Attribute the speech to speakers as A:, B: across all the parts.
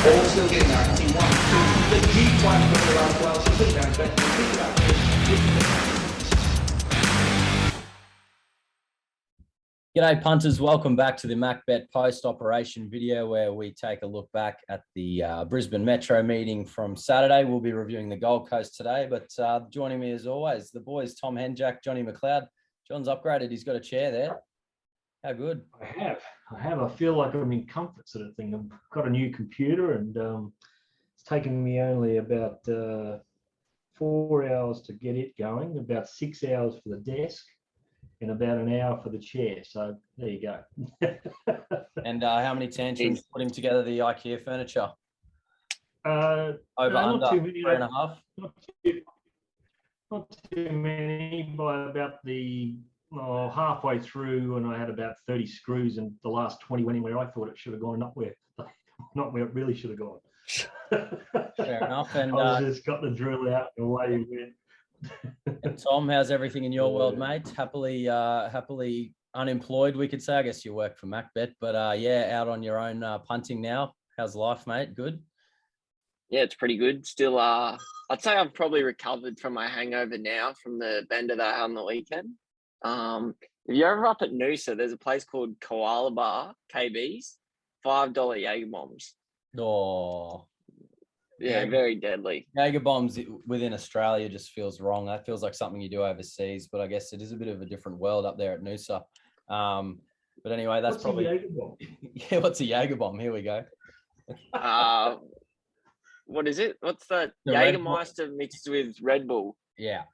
A: All still getting there. I can see 1, 2. The G-Flag for her as well. She's putting down best. Think about
B: G'day punters, welcome back to the MacBet post-operation video where we take a look back at the Brisbane Metro meeting from Saturday. We'll be reviewing the Gold Coast today, but joining me as always, the boys Tom Henjak, Johnny Mcleod. John's upgraded, he's got a chair there. How good?
C: I have. I feel like I'm in comfort sort of thing. I've got a new computer and it's taken me only about 4 hours to get it going, about 6 hours for the desk, and about an hour for the chair. So there you go.
B: And how many tantrums putting together the IKEA furniture? Over, under,
C: not too many,
B: 3.5?
C: Not too many, by about the halfway through, and I had about 30 screws, and the last 20 went in where I thought it should have gone, not where it really should have gone.
B: Fair enough. And
C: I just got the drill out and away we went.
B: And Tom, how's everything in your world, mate? Happily unemployed, we could say. I guess you work for MacBet, but yeah, out on your own punting now. How's life, mate? Good?
D: Yeah, it's pretty good. Still, I'd say I've probably recovered from my hangover now from the bender that I had on the weekend. If you're ever up at Noosa, there's a place called Koala Bar, KB's, $5 Jaeger bombs.
B: Oh.
D: Yeah, very deadly.
B: Jaeger bombs within Australia just feels wrong. That feels like something you do overseas, but I guess it is a bit of a different world up there at Noosa. But anyway, that's
C: what's a Jaeger bomb?
B: Yeah, what's a Jaeger bomb? Here we go.
D: What is it? What's that? Jägermeister mixed with Red Bull.
B: Yeah.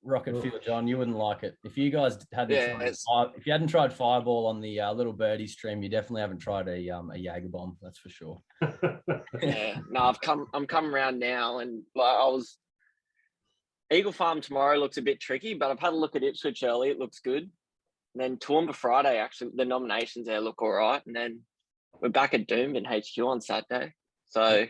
B: Rocket fuel, John. You wouldn't like it. If you guys hadn't if you hadn't tried Fireball on the Little Birdie stream, you definitely haven't tried a Jaeger bomb. That's for sure.
D: Yeah, no, I'm coming around now, and like Eagle Farm tomorrow looks a bit tricky, but I've had a look at Ipswich early. It looks good. And then Toowoomba Friday, actually, the nominations there look all right. And then we're back at Doomben HQ on Saturday. So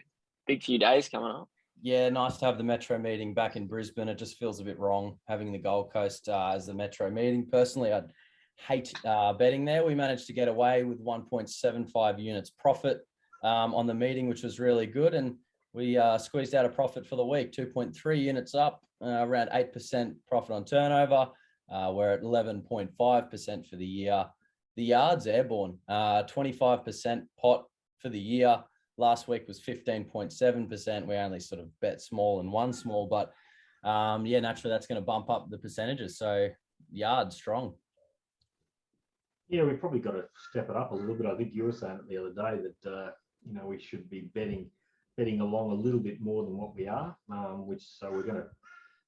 D: big few days coming up.
B: Yeah, nice to have the Metro meeting back in Brisbane. It just feels a bit wrong having the Gold Coast as the Metro meeting. Personally, I'd hate betting there. We managed to get away with 1.75 units profit on the meeting, which was really good. And we squeezed out a profit for the week, 2.3 units up, around 8% profit on turnover. We're at 11.5% for the year. The yards airborne, 25% pot for the year. Last week was 15.7%. We only sort of bet small and won small, but yeah, naturally that's going to bump up the percentages. So yards strong.
C: Yeah, we've probably got to step it up a little bit. I think you were saying it the other day that we should be betting along a little bit more than what we are, so we're going to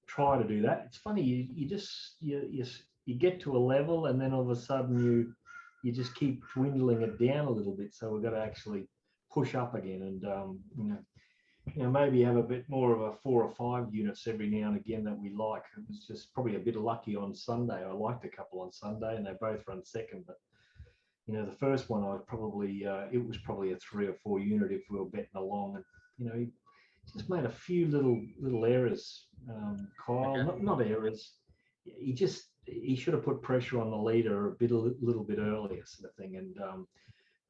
C: try to do that. It's funny, you get to a level and then all of a sudden you just keep dwindling it down a little bit. So we've got to actually push up again and maybe have a bit more of a 4 or 5 units every now and again that we like. It was just probably a bit lucky on Sunday. I liked a couple on Sunday and they both run second, but the first one it was probably a 3 or 4 unit if we were betting along, and he just made a few little errors, Kyle. Not errors. He should have put pressure on the leader a little bit earlier, sort of thing. And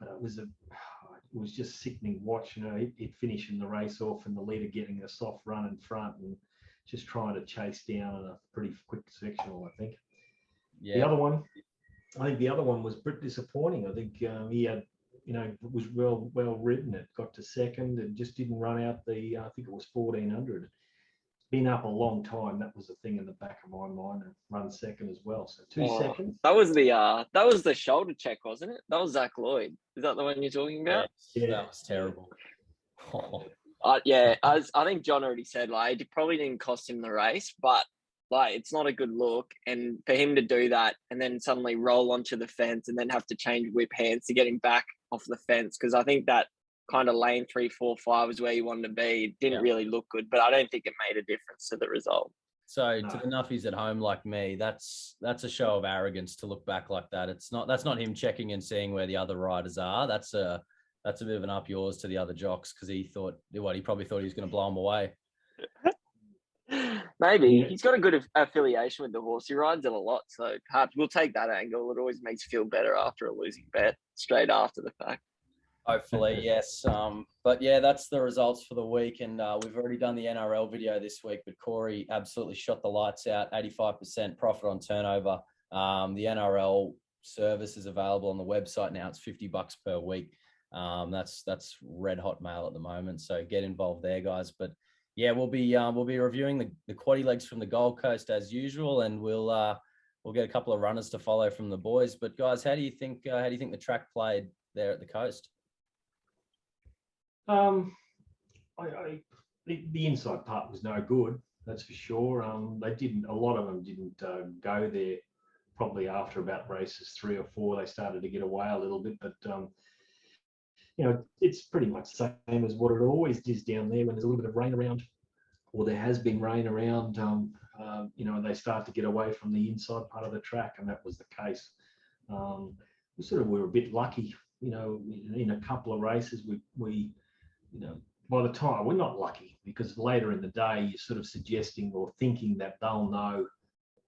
C: but it was just sickening watching it finishing the race off and the leader getting a soft run in front and just trying to chase down in a pretty quick sectional, I think. Yeah. I think the other one was pretty disappointing. I think he had, was well ridden. It got to second and just didn't run out I think it was 1400. Been up a long time. That was the thing in the back of my mind, and run second as well. So 2 seconds.
D: That was the shoulder check, wasn't it? That was Zach Lloyd. Is that the one you're talking about?
B: Yeah, that was terrible.
D: Yeah, I think John already said it probably didn't cost him the race, but it's not a good look. And for him to do that and then suddenly roll onto the fence and then have to change whip hands to get him back off the fence, because I think that kind of lane 3, 4, 5 is where you wanted to be. It didn't really look good, but I don't think it made a difference to the result.
B: So to the nuffies at home like me, that's a show of arrogance to look back like that. That's not him checking and seeing where the other riders are. That's a bit of an up yours to the other jocks, because he probably thought he was going to blow them away.
D: Maybe. He's got a good affiliation with the horse. He rides it a lot, so perhaps we'll take that angle. It always makes you feel better after a losing bet straight after the fact.
B: Hopefully, yes. But yeah, that's the results for the week. And we've already done the NRL video this week, but Corey absolutely shot the lights out, 85% profit on turnover. The NRL service is available on the website now. It's $50 per week. That's red hot mail at the moment. So get involved there, guys. But yeah, we'll be reviewing the quaddy legs from the Gold Coast as usual, and we'll get a couple of runners to follow from the boys. But guys, how do you think the track played there at the coast?
C: The inside part was no good, that's for sure. A lot of them didn't go there. Probably after about races 3 or 4, they started to get away a little bit. But it's pretty much the same as what it always is down there when there's a little bit of rain around, or there has been rain around. They start to get away from the inside part of the track, and that was the case. We were a bit lucky, in a couple of races. We by the time, we're not lucky, because later in the day you're sort of suggesting or thinking that they'll know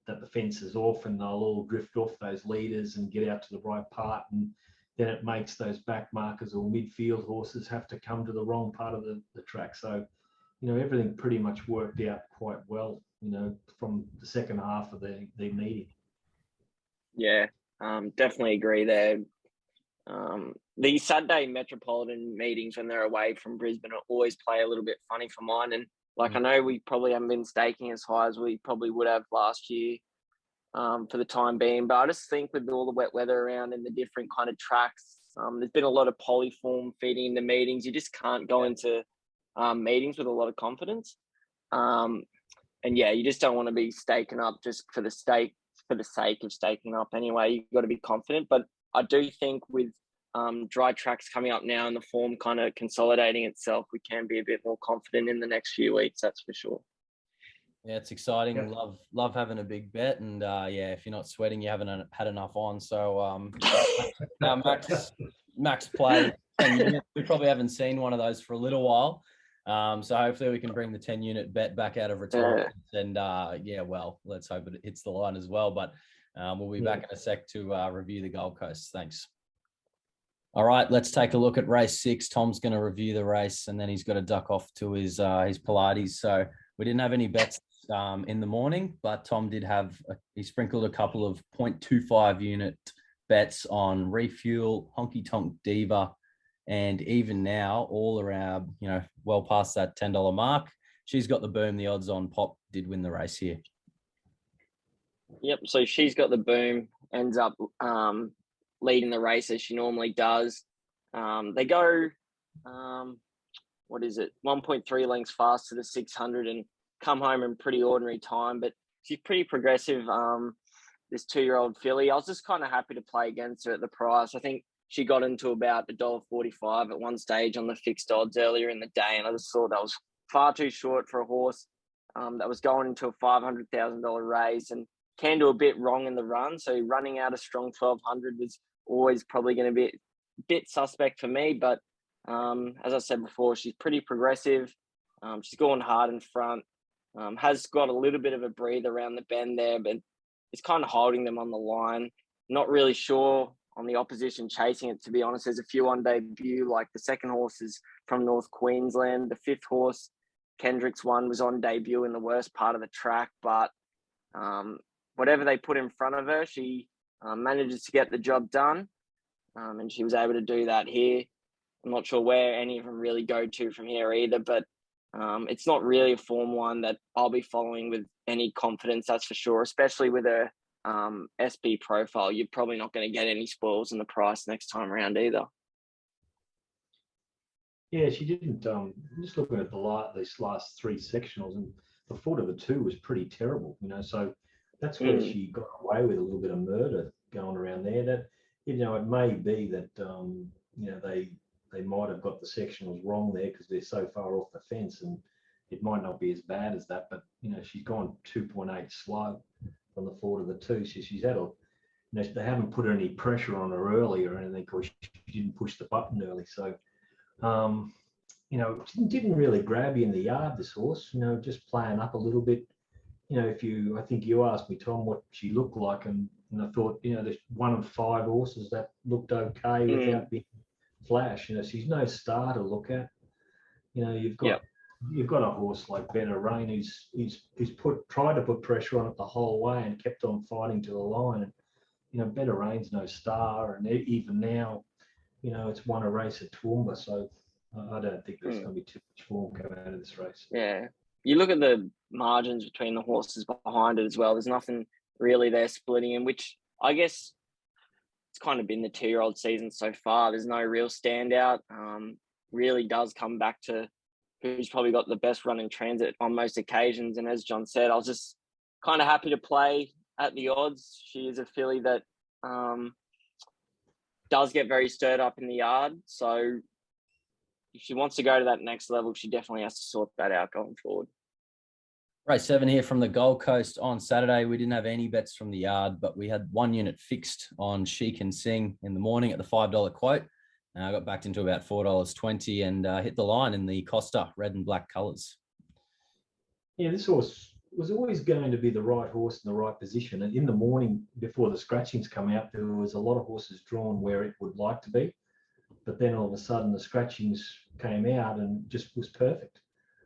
C: that the fence is off, and they'll all drift off those leaders and get out to the right part, and then it makes those back markers or midfield horses have to come to the wrong part of the track. So everything pretty much worked out quite well, from the second half of the meeting.
D: Yeah, definitely agree there. The Saturday Metropolitan meetings when they're away from Brisbane always play a little bit funny for mine. And I know we probably haven't been staking as high as we probably would have last year for the time being. But I just think with all the wet weather around and the different kind of tracks, there's been a lot of polyform feeding into meetings. You just can't go into meetings with a lot of confidence. And yeah, you just don't want to be staking up just for the sake of staking up anyway. You've got to be confident. But I do think with dry tracks coming up now and the form kind of consolidating itself, we can be a bit more confident in the next few weeks, that's for sure.
B: Yeah, it's exciting.
C: Yeah.
B: Love having a big bet, and if you're not sweating, you haven't had enough on. So Max played 10 units. We probably haven't seen one of those for a little while. So hopefully we can bring the 10-unit bet back out of retirement. And let's hope it hits the line as well. But we'll be back in a sec to review the Gold Coast. Thanks. All right, let's take a look at race 6. Tom's going to review the race, and then he's got to duck off to his Pilates. So we didn't have any bets in the morning, but Tom did he sprinkled a couple of 0.25 unit bets on Refuel, Honky Tonk Diva, and even now all around, well past that $10 mark. She's got the boom. The odds on Pop did win the race here.
D: Yep, so she's got the boom, ends up leading the race as she normally does. They go, 1.3 lengths fast to the 600 and come home in pretty ordinary time, but she's pretty progressive, this 2-year-old filly. I was just kind of happy to play against her at the price. I think she got into about $1.45 at one stage on the fixed odds earlier in the day, and I just thought that was far too short for a horse that was going into a $500,000 race and can do a bit wrong in the run. So running out a strong 1200 was always probably going to be a bit suspect for me. But as I said before, she's pretty progressive. She's going hard in front, has got a little bit of a breather around the bend there, but it's kind of holding them on the line. Not really sure on the opposition chasing it, to be honest. There's a few on debut, like the second horse is from North Queensland. The 5th horse, Kendrick's one, was on debut in the worst part of the track, but whatever they put in front of her, she manages to get the job done, and she was able to do that here. I'm not sure where any of them really go to from here either, but it's not really a form one that I'll be following with any confidence, that's for sure, especially with her SB profile. You're probably not going to get any spoils in the price next time around either.
C: Yeah, she didn't. Just looking at these last 3 sectionals, and the 4 to the 2 was pretty terrible, so that's where she got away with a little bit of murder going around there. That, it may be that, they might have got the sectionals wrong there because they're so far off the fence, and it might not be as bad as that. But, she's gone 2.8 slow from the 4 to the 2. So she's had they haven't put any pressure on her early or anything because she didn't push the button early. So, didn't really grab you in the yard, this horse, just playing up a little bit. I think you asked me, Tom, what she looked like, and I thought, there's one of 5 horses that looked okay without being flash. You know, she's no star to look at. You know, you've got
D: Yep.
C: you've got a horse like Better Rain who's tried to put pressure on it the whole way and kept on fighting to the line. And you know, Better Rain's no star, and even now, you know, it's won a race at Toowoomba, so I don't think there's going to be too much form coming out of this race.
D: Yeah. You look at the margins between the horses behind it as well. There's nothing really there splitting in, which I guess it's kind of been the 2-year-old season so far. There's no real standout. Really does come back to who's probably got the best run in transit on most occasions. And as John said, I was just kind of happy to play at the odds. She is a filly that does get very stirred up in the yard. So if she wants to go to that next level, she definitely has to sort that out going forward.
B: Race 7 here from the Gold Coast on Saturday. We didn't have any bets from the yard, but we had 1 unit fixed on She Can Sing in the morning at the $5 quote. I got backed into about $4.20 and hit the line in the Costa red and black colours.
C: Yeah, this horse was always going to be the right horse in the right position. And in the morning, before the scratchings come out, there was a lot of horses drawn where it would like to be. But then all of a sudden, the scratchings came out and just was perfect.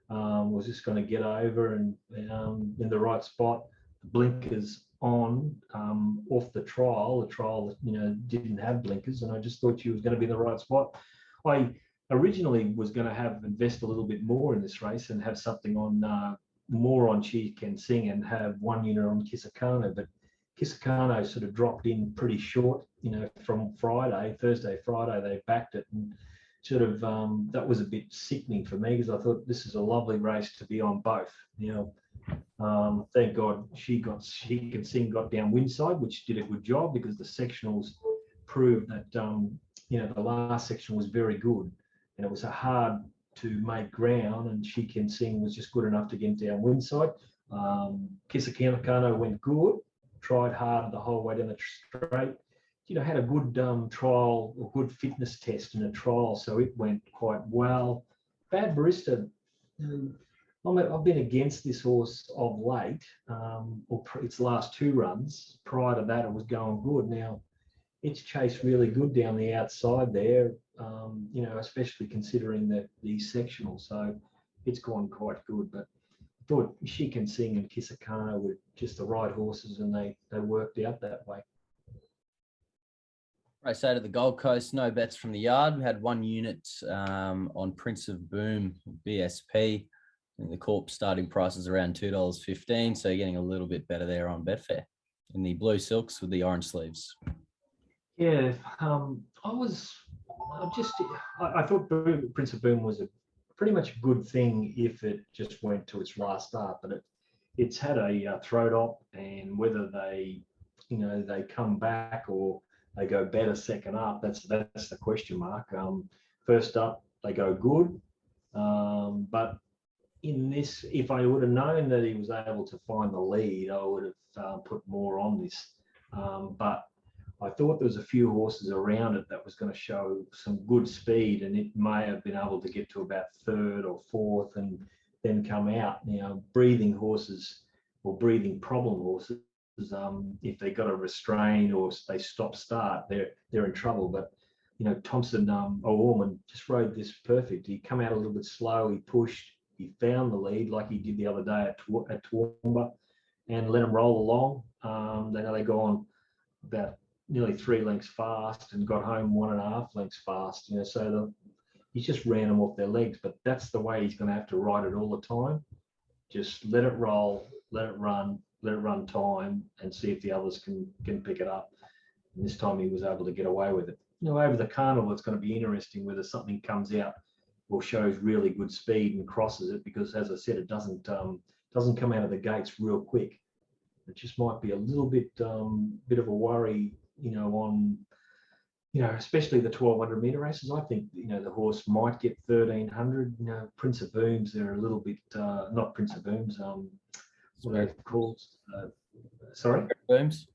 C: Was just going to get over and in the right spot. The blinkers on off the trial. The trial, you know, didn't have blinkers, and I just thought she was going to be in the right spot. I originally was going to invest a little bit more in this race and have something on more on She Can Sing and have 1 unit on Kisakano, but Kisakano sort of dropped in pretty short, you know, from Thursday, Friday, they backed it, and sort of that was a bit sickening for me because I thought this is a lovely race to be on both. You know, thank God She Can Sing got down windside, which did a good job because the sectionals proved that you know, the last section was very good and it was a hard to make ground, and She Can Sing was just good enough to get down windside. Kisakano went good, tried hard the whole way down the straight. You know, had a good trial or good fitness test in a trial, so it went quite well. Bad Barista, I've been against this horse of late, or its last 2 runs. Prior to that, it was going good. Now, it's chased really good down the outside there, you know, especially considering the sectional. So it's gone quite good. But I thought She Can Sing and Kisakano were just the right horses, and they worked out that way.
B: Race 8 of the Gold Coast, no bets from the yard. We had 1 unit on Prince of Boom, BSP. I think the Corp starting price is around $2.15, so you're getting a little bit better there on Betfair in the blue silks with the orange sleeves.
C: Yeah, I thought Prince of Boom was a pretty much good thing if it just went to its last start, but it's had a throat op, and whether they come back or they go better second up, that's the question mark. First up, they go good, but in this, if I would have known that he was able to find the lead, I would have put more on this. But I thought there was a few horses around it that was going to show some good speed, and it may have been able to get to about 3rd or 4th and then come out. Now, breathing horses or breathing problem horses, if they got a restrain or they stop-start, they're in trouble. But you know, Thompson O'Orman just rode this perfect. He come out a little bit slow. He pushed. He found the lead like he did the other day at Toowoomba, and let him roll along. They go on about nearly 3 lengths fast and got home 1.5 lengths fast. You know, so he just ran them off their legs. But that's the way he's going to have to ride it all the time. Just let it roll, let it run time, and see if the others can pick it up. And this time he was able to get away with it. You know, over the carnival, it's going to be interesting whether something comes out or shows really good speed and crosses it, because as I said, it doesn't come out of the gates real quick. It just might be a little bit of a worry, you know, on, you know, especially the 1200 meter races. I think, you know, the horse might get 1300. You know, Prince of Booms, they're a little bit not Prince of Booms, what are they called? Sorry?
B: Booms.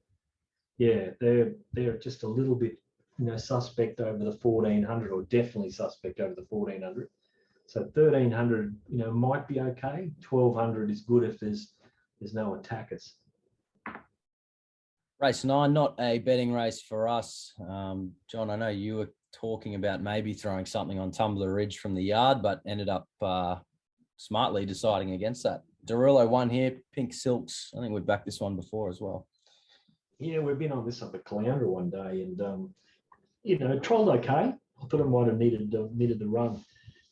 C: Yeah, they're just a little bit, you know, suspect over the 1400, or definitely suspect over the 1400. So 1300, you know, might be okay. 1200 is good if there's no attackers.
B: Race 9, not a betting race for us. John, I know you were talking about maybe throwing something on Tumbler Ridge from the yard, but ended up smartly deciding against that. Derulo won here, Pink Silks. I think we've backed this one before as well.
C: Yeah, we've been on this up at Caloundra one day, and trialled okay. I thought it might have needed the run,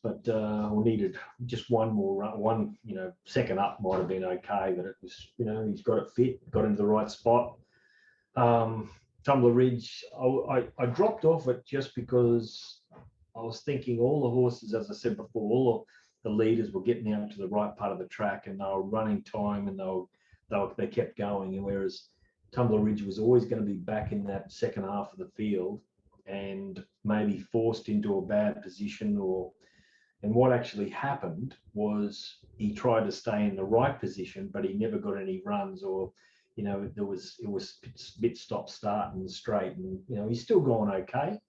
C: but we needed just one more run. One, second up might have been okay, but it was, he's got it fit, got into the right spot. Tumbler Ridge, I dropped off it just because I was thinking all the horses, as I said before, all the leaders were getting out to the right part of the track and they were running time and they kept going. And whereas Tumbler Ridge was always going to be back in that second half of the field and maybe forced into a bad position, and what actually happened was he tried to stay in the right position, but he never got any runs, or it was a bit stop start and straight, and he's still going okay.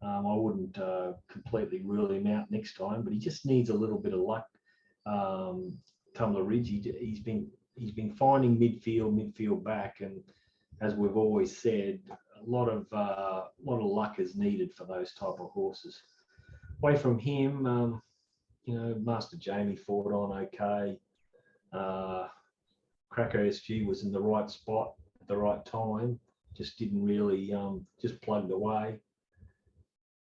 C: I wouldn't completely rule him out next time, but he just needs a little bit of luck. Tumbler Ridge, he's been finding midfield back, and as we've always said, a lot of luck is needed for those type of horses. Away from him, Master Jamie fought on okay. Cracker SG was in the right spot at the right time, just didn't really, just plugged away.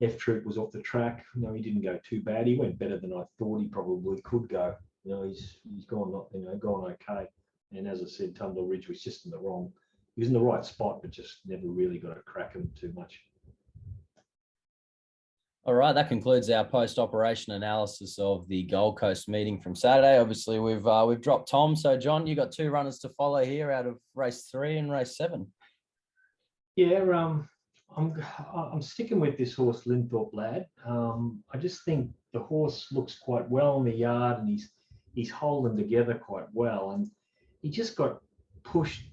C: F Troop was off the track. He didn't go too bad. He went better than I thought he probably could go. He's gone okay. And as I said, Tumbler Ridge was just he was in the right spot, but just never really got to crack him too much.
B: All right, that concludes our post-operation analysis of the Gold Coast meeting from Saturday. Obviously, we've dropped Tom. So, John, you got 2 runners to follow here out of race 3 and race 7.
C: Yeah, I'm sticking with this horse, Linthorpe Lad. I just think the horse looks quite well in the yard, and he's holding together quite well, and he just got pushed,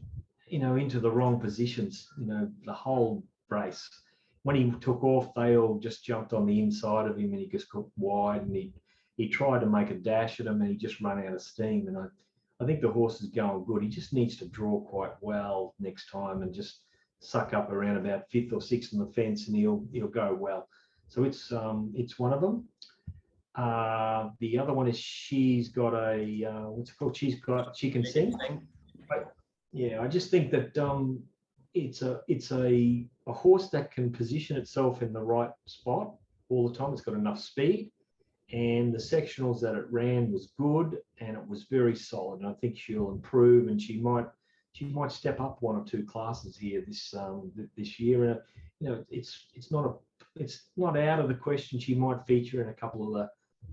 C: into the wrong positions, the whole race. When he took off, they all just jumped on the inside of him, and he just got wide, and he tried to make a dash at him, and he just ran out of steam. And I think the horse is going good. He just needs to draw quite well next time and just suck up around about 5th or 6th on the fence, and he'll go well. So it's one of them. The other one is she's got a what's it called? She Can Sing. Yeah, I just think that it's a horse that can position itself in the right spot all the time. It's got enough speed, and the sectionals that it ran was good, and it was very solid. And I think she'll improve, and she might step up 1 or 2 classes here this year. And it's not out of the question she might feature in a couple of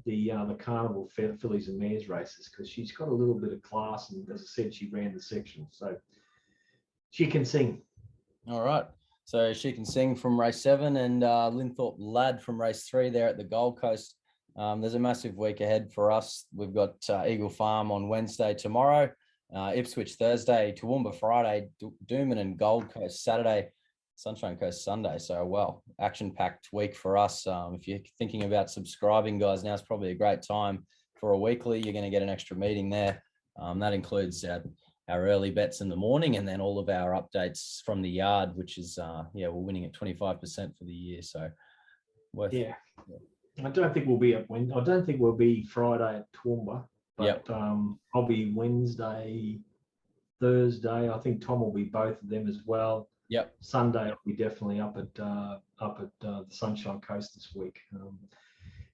C: the carnival fillies and mares races, because she's got a little bit of class, and as I said, she ran the section, so She Can Sing.
B: All right. So She Can Sing from race 7 and Linthorpe Lad from race 3 there at the Gold Coast. There's a massive week ahead for us. We've got Eagle Farm on Wednesday tomorrow, Ipswich Thursday, Toowoomba Friday, Dooman and Gold Coast Saturday, Sunshine Coast Sunday. So, action-packed week for us. If you're thinking about subscribing, guys, now's probably a great time for a weekly. You're going to get an extra meeting there. That includes our early bets in the morning, and then all of our updates from the yard, which is, we're winning at 25% for the year. So,
C: I don't think we'll be at I don't think we'll be Friday at Toowoomba, but I'll be Wednesday, Thursday. I think Tom will be both of them as well.
B: Yep.
C: Sunday I'll be definitely up at the Sunshine Coast this week,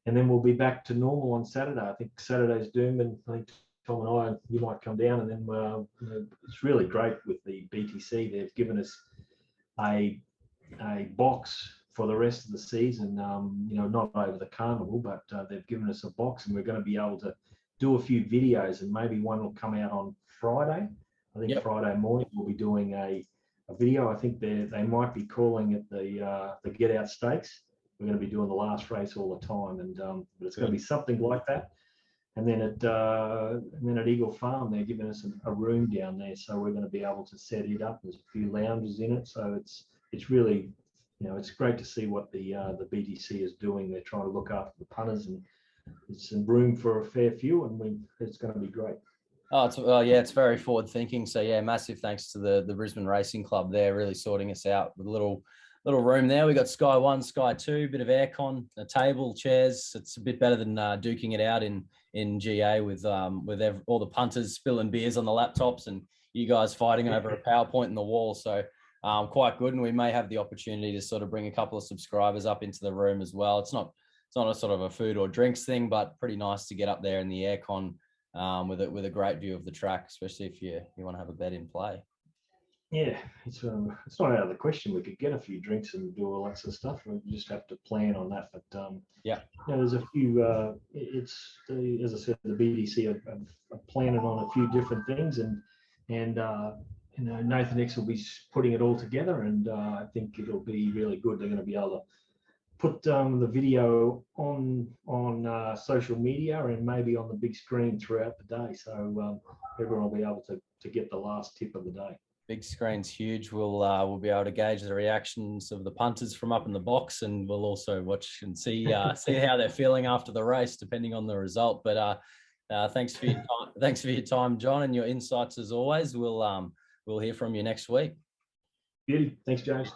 C: and then we'll be back to normal on Saturday. I think Saturday's doomed, and I think Tom and you might come down, and then it's really great with the BTC. They've given us a box for the rest of the season. Not over the carnival, but they've given us a box, and we're going to be able to do a few videos, and maybe one will come out on Friday. I think Friday morning we'll be doing a video. I think they might be calling it the Get Out Stakes. We're going to be doing the last race all the time, and but it's going to be something like that. And then at Eagle Farm, they're giving us a room down there, so we're going to be able to set it up. There's a few lounges in it, so it's really, it's great to see what the BTC is doing. They're trying to look after the punters, and there's some room for a fair few, and it's going to be great.
B: Oh, it's very forward thinking. So yeah, massive thanks to the Brisbane Racing Club there, really sorting us out with a little room there. We got Sky 1, Sky 2, bit of aircon, a table, chairs. It's a bit better than duking it out in GA with all the punters spilling beers on the laptops and you guys fighting over a PowerPoint in the wall. So quite good, and we may have the opportunity to sort of bring a couple of subscribers up into the room as well. It's not a sort of a food or drinks thing, but pretty nice to get up there in the aircon. With a great view of the track, especially if you want to have a bet in play.
C: Yeah, it's not out of the question. We could get a few drinks and do all that sort of stuff. We just have to plan on that. But
B: yeah,
C: there's a few. As I said, the BDC are planning on a few different things, and Nathan X will be putting it all together, and I think it'll be really good. They're going to be able to put the video on social media and maybe on the big screen throughout the day, so everyone will be able to get the last tip of the day.
B: Big screen's huge. We'll be able to gauge the reactions of the punters from up in the box, and we'll also watch and see how they're feeling after the race, depending on the result. But thanks for your time. Thanks for your time, John, and your insights as always. We'll hear from you next week.
C: Beauty. Thanks, James.